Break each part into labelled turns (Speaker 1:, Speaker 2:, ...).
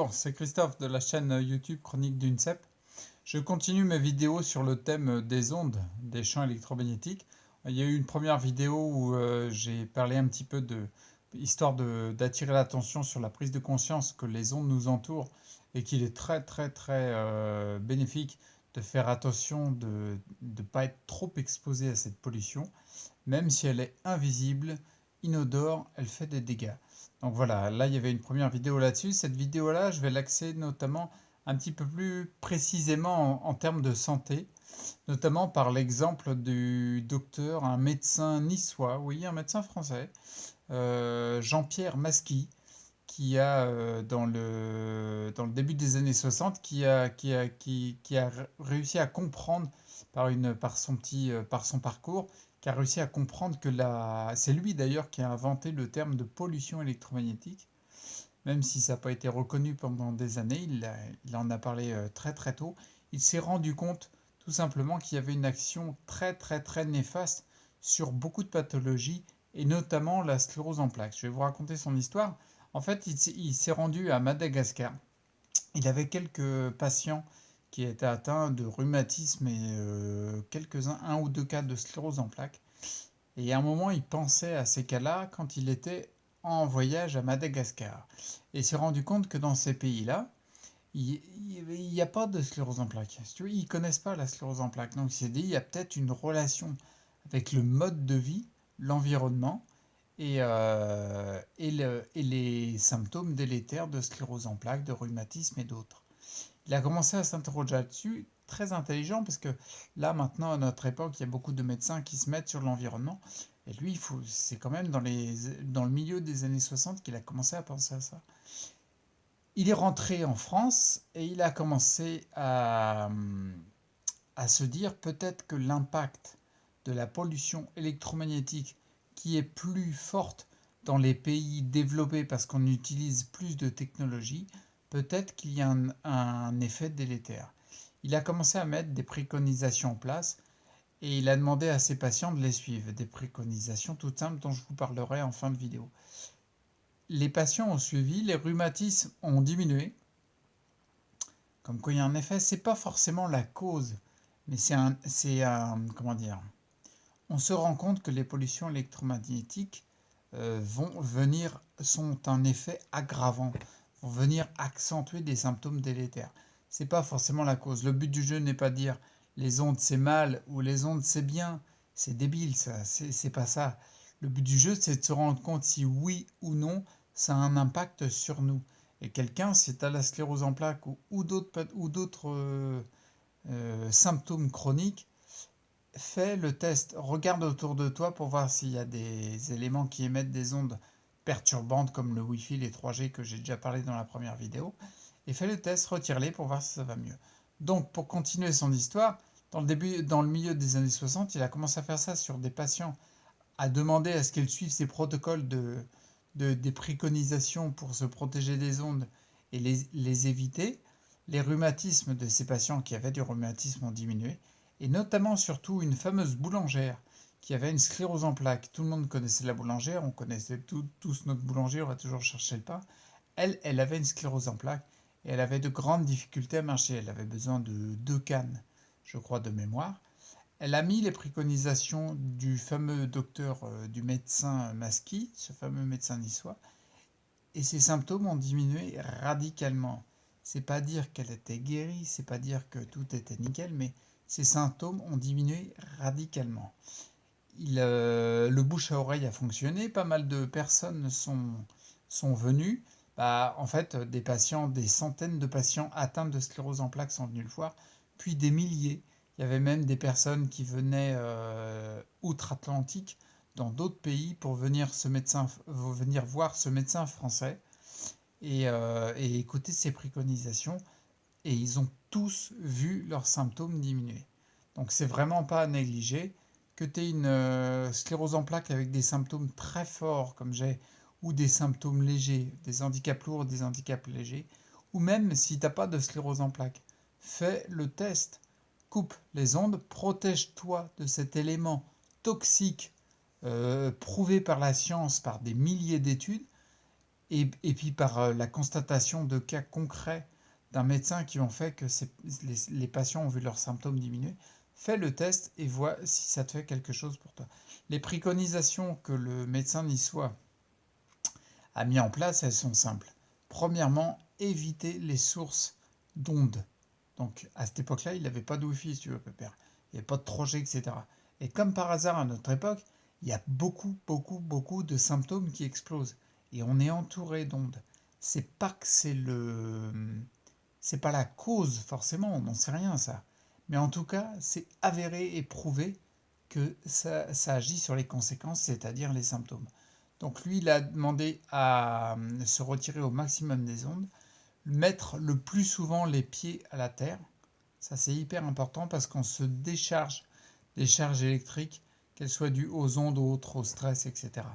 Speaker 1: Bonjour, c'est Christophe de la chaîne YouTube Chronique d'UNCEP. Je continue mes vidéos sur le thème des ondes, des champs électromagnétiques. Il y a eu une première vidéo où j'ai parlé un petit peu histoire d'attirer l'attention sur la prise de conscience que les ondes nous entourent et qu'il est très bénéfique de faire attention de ne pas être trop exposé à cette pollution. Même si elle est invisible, inodore, elle fait des dégâts. Donc voilà, là il y avait une première vidéo là-dessus. Cette vidéo-là, je vais l'axer notamment un petit peu plus précisément en termes de santé, notamment par l'exemple du docteur, un médecin niçois, oui, un médecin français, Jean-Pierre Masqui, qui a, dans le début des années 60, qui a réussi à comprendre par son parcours, qui a réussi à comprendre c'est lui d'ailleurs qui a inventé le terme de pollution électromagnétique, même si ça n'a pas été reconnu pendant des années, il en a parlé très tôt. Il s'est rendu compte tout simplement qu'il y avait une action très néfaste sur beaucoup de pathologies et notamment la sclérose en plaques. Je vais vous raconter son histoire. En fait, il s'est rendu à Madagascar. Il avait quelques patients qui étaient atteints de rhumatisme et quelques-uns, un ou deux cas de sclérose en plaques. Et à un moment, il pensait à ces cas-là quand il était en voyage à Madagascar. Et il s'est rendu compte que dans ces pays-là, il n'y a pas de sclérose en plaques. Si tu veux, ils ne connaissent pas la sclérose en plaques. Donc il s'est dit, il y a peut-être une relation avec le mode de vie, l'environnement et les symptômes délétères de sclérose en plaques, de rhumatisme et d'autres. Il a commencé à s'interroger là-dessus, très intelligent, parce que là, maintenant, à notre époque, il y a beaucoup de médecins qui se mettent sur l'environnement. Et lui, c'est quand même dans le milieu des années 60 qu'il a commencé à penser à ça. Il est rentré en France et il a commencé à se dire peut-être que l'impact de la pollution électromagnétique qui est plus forte dans les pays développés parce qu'on utilise plus de technologies, peut-être qu'il y a un effet délétère. Il a commencé à mettre des préconisations en place et il a demandé à ses patients de les suivre. Des préconisations toutes simples dont je vous parlerai en fin de vidéo. Les patients ont suivi, les rhumatismes ont diminué. Comme quoi il y a un effet, c'est pas forcément la cause, mais comment dire, on se rend compte que les pollutions électromagnétiques sont un effet aggravant, vont venir accentuer des symptômes délétères. C'est pas forcément la cause. Le but du jeu n'est pas de dire les ondes c'est mal ou les ondes c'est bien. C'est débile ça, c'est pas ça. Le but du jeu c'est de se rendre compte si oui ou non ça a un impact sur nous. Et quelqu'un, si tu as la sclérose en plaques ou d'autres symptômes chroniques, fais le test, regarde autour de toi pour voir s'il y a des éléments qui émettent des ondes perturbantes comme le Wi-Fi, les 3G que j'ai déjà parlé dans la première vidéo, et fais le test, retire-les pour voir si ça va mieux. Donc pour continuer son histoire, dans le milieu des années 60, il a commencé à faire ça sur des patients, à demander à ce qu'ils suivent ces protocoles des préconisations pour se protéger des ondes et les éviter. Les rhumatismes de ces patients qui avaient du rhumatisme ont diminué, et notamment surtout une fameuse boulangère qui avait une sclérose en plaques. Tout le monde connaissait la boulangère, on connaissait tous notre boulanger, on va toujours chercher le pain. Elle avait une sclérose en plaques et elle avait de grandes difficultés à marcher. Elle avait besoin de 2 cannes, je crois, de mémoire. Elle a mis les préconisations du fameux docteur, du médecin Masqui, ce fameux médecin niçois, et ses symptômes ont diminué radicalement. C'est pas dire qu'elle était guérie, c'est pas dire que tout était nickel, mais ses symptômes ont diminué radicalement. Le bouche à oreille a fonctionné, pas mal de personnes sont venues. En fait, des centaines de patients atteints de sclérose en plaques sont venus le voir, puis des milliers. Il y avait même des personnes qui venaient outre-Atlantique, dans d'autres pays, pour venir voir ce médecin français et écouter ses préconisations. Et ils ont tous vu leurs symptômes diminuer. Donc c'est vraiment pas à négliger. Que tu aies une sclérose en plaques avec des symptômes très forts comme j'ai, ou des symptômes légers, des handicaps lourds, des handicaps légers, ou même si tu n'as pas de sclérose en plaques, fais le test. Coupe les ondes, protège-toi de cet élément toxique prouvé par la science, par des milliers d'études, et puis par la constatation de cas concrets d'un médecin qui ont fait que les patients ont vu leurs symptômes diminuer, fais le test et vois si ça te fait quelque chose pour toi. Les préconisations que le médecin niçois a mis en place, elles sont simples. Premièrement, éviter les sources d'ondes. Donc à cette époque-là, il n'avait pas de Wi-Fi, si tu veux, Pépère. Il n'y avait pas de 3G, etc. Et comme par hasard, à notre époque, il y a beaucoup de symptômes qui explosent. Et on est entouré d'ondes. C'est pas que c'est pas la cause, forcément, on n'en sait rien, ça. Mais en tout cas, c'est avéré et prouvé que ça agit sur les conséquences, c'est-à-dire les symptômes. Donc lui, il a demandé à se retirer au maximum des ondes, mettre le plus souvent les pieds à la terre. Ça, c'est hyper important parce qu'on se décharge des charges électriques, qu'elles soient dues aux ondes ou autres, au stress, etc.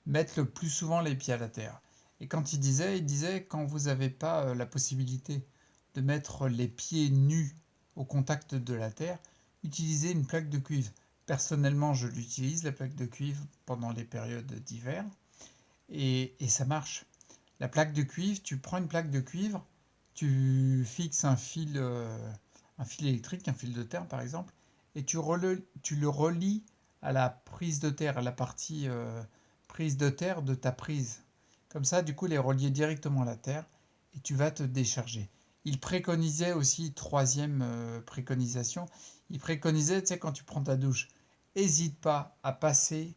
Speaker 1: Mettre le plus souvent les pieds à la terre. Et quand il disait quand vous n'avez pas la possibilité de mettre les pieds nus au contact de la terre, utilisez une plaque de cuivre. Personnellement, je l'utilise, la plaque de cuivre, pendant les périodes d'hiver, et ça marche. La plaque de cuivre, tu prends une plaque de cuivre, tu fixes un fil électrique, un fil de terre par exemple, et tu le relis à la prise de terre, à la partie prise de terre de ta prise. Comme ça, du coup, elle est reliée directement à la terre et tu vas te décharger. Il préconisait aussi, troisième préconisation, il préconisait, tu sais, quand tu prends ta douche, hésite pas à passer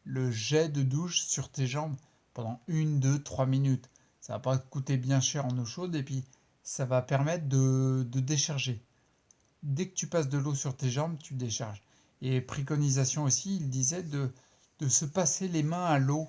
Speaker 1: le jet de douche sur tes jambes pendant 1, 2, 3 minutes. Ça va pas te coûter bien cher en eau chaude et puis ça va permettre de décharger. Dès que tu passes de l'eau sur tes jambes, tu décharges. Et préconisation aussi, il disait de se passer les mains à l'eau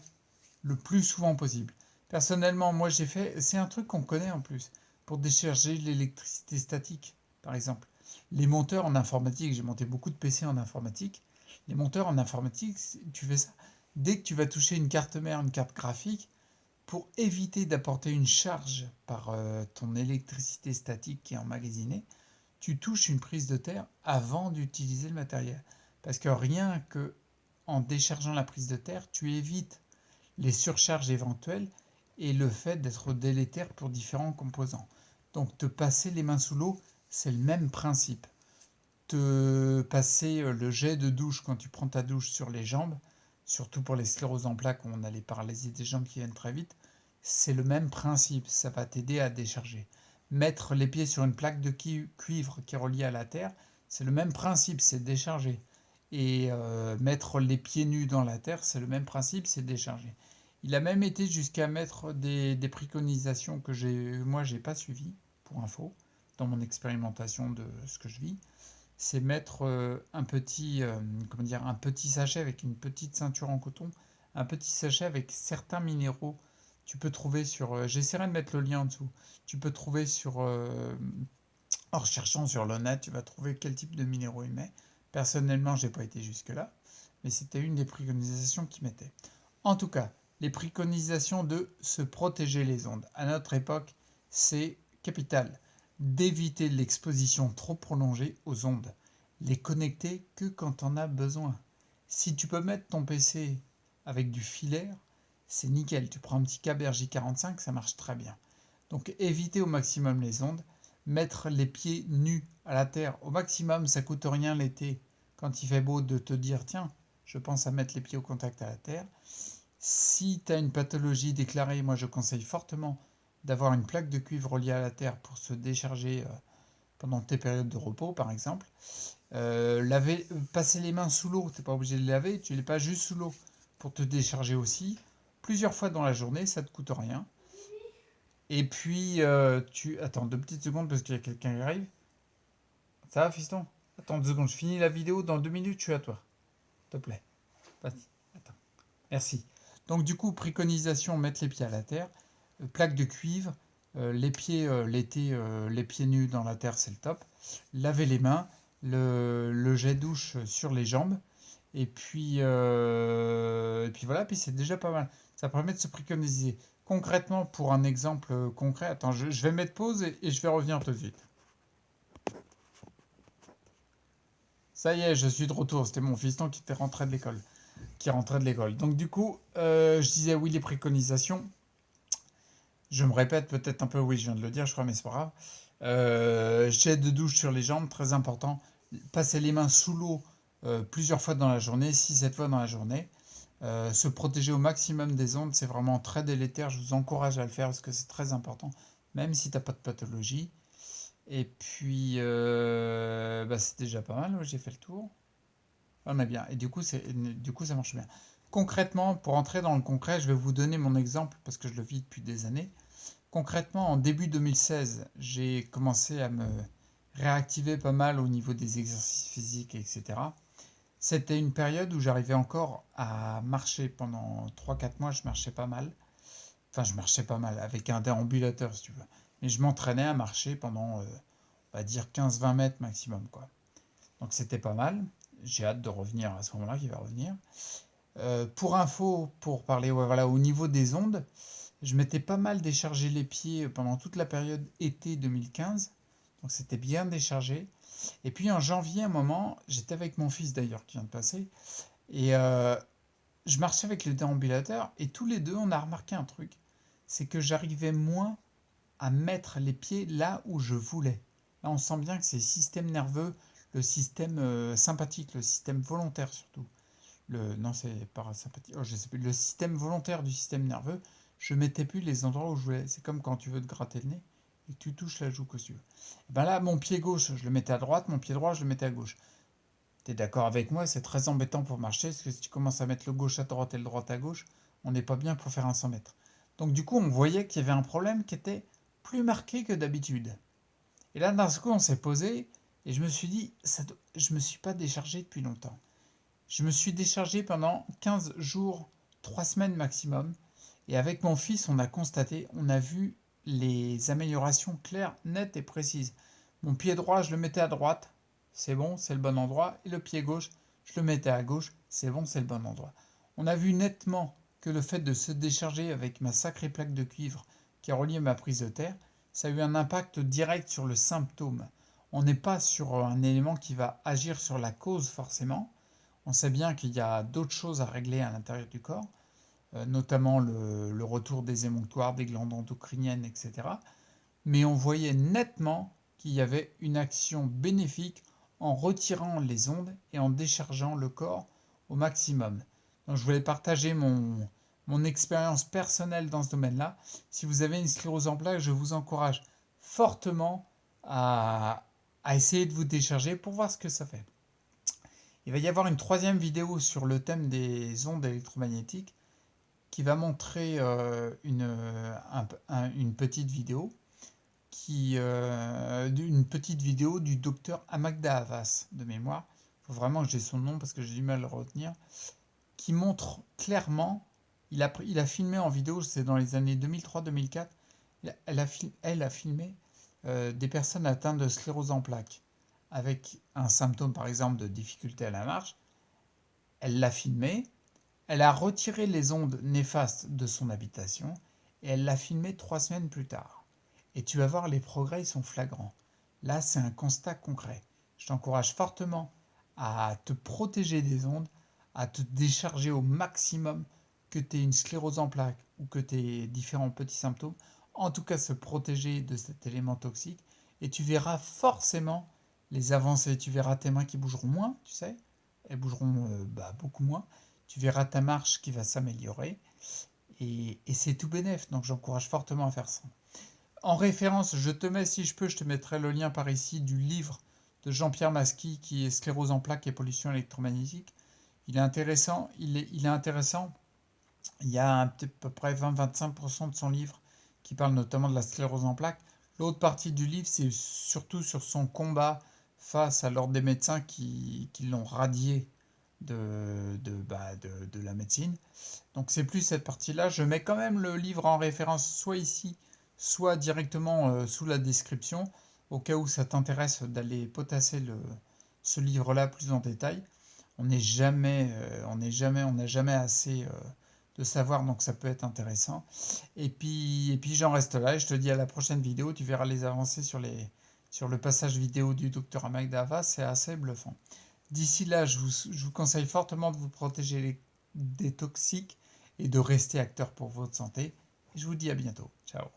Speaker 1: le plus souvent possible. Personnellement, moi j'ai fait, c'est un truc qu'on connaît en plus, pour décharger l'électricité statique, par exemple. Les monteurs en informatique, j'ai monté beaucoup de PC en informatique. Les monteurs en informatique, tu fais ça. Dès que tu vas toucher une carte mère, une carte graphique, pour éviter d'apporter une charge par ton électricité statique qui est emmagasinée, tu touches une prise de terre avant d'utiliser le matériel. Parce que rien que en déchargeant la prise de terre, tu évites les surcharges éventuelles et le fait d'être délétère pour différents composants. Donc te passer les mains sous l'eau, c'est le même principe. Te passer le jet de douche quand tu prends ta douche sur les jambes, surtout pour les scléroses en plaques où on a les paralysies des jambes qui viennent très vite, c'est le même principe, ça va t'aider à décharger. Mettre les pieds sur une plaque de cuivre qui est reliée à la terre, c'est le même principe, c'est décharger. Et mettre les pieds nus dans la terre, c'est le même principe, c'est décharger. Il a même été jusqu'à mettre des préconisations que moi j'ai pas suivies, pour info, dans mon expérimentation de ce que je vis. C'est mettre comment dire, un petit sachet avec une petite ceinture en coton, un petit sachet avec certains minéraux. Tu peux trouver j'essaierai de mettre le lien en dessous. Tu peux trouver en recherchant sur le net, tu vas trouver quel type de minéraux il met. Personnellement, j'ai pas été jusque-là, mais c'était une des préconisations qu'il mettait. En tout cas, les préconisations de se protéger les ondes. À notre époque, c'est capital d'éviter l'exposition trop prolongée aux ondes. Les connecter que quand on a besoin. Si tu peux mettre ton PC avec du filaire, c'est nickel. Tu prends un petit câble RJ45, ça marche très bien. Donc éviter au maximum les ondes. Mettre les pieds nus à la terre au maximum, ça coûte rien l'été. Quand il fait beau, de te dire tiens, je pense à mettre les pieds au contact à la terre. Si tu as une pathologie déclarée, moi je conseille fortement d'avoir une plaque de cuivre reliée à la terre pour se décharger pendant tes périodes de repos, par exemple. Passer les mains sous l'eau, tu n'es pas obligé de les laver, tu les passes juste sous l'eau pour te décharger aussi. Plusieurs fois dans la journée, ça ne te coûte rien. Et puis, Attends 2 petites secondes parce qu'il y a quelqu'un qui arrive. Ça va, fiston? Attends 2 secondes, je finis la vidéo, dans 2 minutes, je suis à toi. S'il te plaît. Vas-y, attends. Merci. Donc du coup, préconisation, mettre les pieds à la terre, plaque de cuivre, l'été, les pieds nus dans la terre, c'est le top. Laver les mains, le jet douche sur les jambes, et puis voilà, puis c'est déjà pas mal. Ça permet de se préconiser. Concrètement, pour un exemple concret, attends, je vais mettre pause et je vais revenir tout de suite. Ça y est, je suis de retour. C'était mon fiston qui était rentré de l'école. Qui rentrait de l'école. Donc du coup, je disais oui, les préconisations. Je me répète peut-être un peu, oui, je viens de le dire, je crois, mais c'est pas grave. Jet de douche sur les jambes, très important. Passer les mains sous l'eau plusieurs fois dans la journée, 6 7 fois dans la journée. Se protéger au maximum des ondes, c'est vraiment très délétère. Je vous encourage à le faire parce que c'est très important, même si tu n'as pas de pathologie. Et puis, bah, c'est déjà pas mal, ouais, j'ai fait le tour. On est bien. Et du coup, ça marche bien. Concrètement, pour entrer dans le concret, je vais vous donner mon exemple parce que je le vis depuis des années. Concrètement, en début 2016, j'ai commencé à me réactiver pas mal au niveau des exercices physiques, etc. C'était une période où j'arrivais encore à marcher pendant 3 4 mois, je marchais pas mal. Enfin, je marchais pas mal avec un déambulateur, si tu veux. Mais je m'entraînais à marcher pendant, on va dire, 15 20 mètres maximum, quoi. Donc c'était pas mal. J'ai hâte de revenir à ce moment-là, qui va revenir. Pour info, pour parler, ouais, voilà, au niveau des ondes, je m'étais pas mal déchargé les pieds pendant toute la période été 2015. Donc c'était bien déchargé. Et puis en janvier, un moment, j'étais avec mon fils d'ailleurs qui vient de passer. Et je marchais avec le déambulateur. Et tous les deux, on a remarqué un truc. C'est que j'arrivais moins à mettre les pieds là où je voulais. Là, on sent bien que c'est le système nerveux, le système sympathique, le système volontaire surtout. Non, c'est parasympathique. Oh, je sais plus. Le système volontaire du système nerveux, je mettais plus les endroits où je voulais. C'est comme quand tu veux te gratter le nez et que tu touches la joue que tu veux. Et ben là, mon pied gauche, je le mettais à droite, mon pied droit, je le mettais à gauche. T'es d'accord avec moi? C'est très embêtant pour marcher, parce que si tu commences à mettre le gauche à droite et le droit à gauche, on n'est pas bien pour faire un 100 mètres. Donc du coup, on voyait qu'il y avait un problème qui était plus marqué que d'habitude. Et là, d'un coup, on s'est posé, et je me suis dit, je me suis pas déchargé depuis longtemps. Je me suis déchargé pendant 15 jours, 3 semaines maximum. Et avec mon fils, on a constaté, on a vu les améliorations claires, nettes et précises. Mon pied droit, je le mettais à droite, c'est bon, c'est le bon endroit. Et le pied gauche, je le mettais à gauche, c'est bon, c'est le bon endroit. On a vu nettement que le fait de se décharger avec ma sacrée plaque de cuivre qui a relié ma prise de terre, ça a eu un impact direct sur le symptôme. On n'est pas sur un élément qui va agir sur la cause forcément. On sait bien qu'il y a d'autres choses à régler à l'intérieur du corps, notamment le retour des émonctoires, des glandes endocriniennes, etc. Mais on voyait nettement qu'il y avait une action bénéfique en retirant les ondes et en déchargeant le corps au maximum. Donc je voulais partager mon expérience personnelle dans ce domaine-là. Si vous avez une sclérose en plaques, je vous encourage fortement à essayer de vous décharger pour voir ce que ça fait. Il va y avoir une troisième vidéo sur le thème des ondes électromagnétiques qui va montrer une petite vidéo une petite vidéo du docteur Amagda Havas de mémoire. Il faut vraiment que j'ai son nom parce que j'ai du mal à le retenir. Qui montre clairement, il a filmé en vidéo, c'est dans les années 2003-2004, elle a filmé des personnes atteintes de sclérose en plaques avec un symptôme par exemple de difficulté à la marche. Elle l'a filmé, elle a retiré les ondes néfastes de son habitation et elle l'a filmé 3 semaines plus tard. Et tu vas voir, les progrès ils sont flagrants. Là, c'est un constat concret. Je t'encourage fortement à te protéger des ondes, à te décharger au maximum, que tu aies une sclérose en plaques ou que tu aies différents petits symptômes. En tout cas, se protéger de cet élément toxique. Et tu verras forcément les avancées. Tu verras tes mains qui bougeront moins, tu sais. Elles bougeront beaucoup moins. Tu verras ta marche qui va s'améliorer. Et c'est tout bénef. Donc j'encourage fortement à faire ça. En référence, je te mets, si je peux, je te mettrai le lien par ici du livre de Jean-Pierre Masqui qui est Sclérose en plaques et pollution électromagnétique. Il est intéressant. Il est intéressant. Il y a à peu près 20-25% de son livre qui parle notamment de la sclérose en plaques. L'autre partie du livre, c'est surtout sur son combat face à l'ordre des médecins qui l'ont radié de la médecine. Donc c'est plus cette partie-là. Je mets quand même le livre en référence, soit ici, soit directement sous la description, au cas où ça t'intéresse d'aller potasser ce livre-là plus en détail. On n'a jamais assez de savoir, donc ça peut être intéressant. Et puis j'en reste là et je te dis à la prochaine vidéo. Tu verras les avancées sur le passage vidéo du docteur Amagdava, c'est assez bluffant. D'ici là, je vous conseille fortement de vous protéger des toxiques et de rester acteur pour votre santé. Je vous dis à bientôt. Ciao.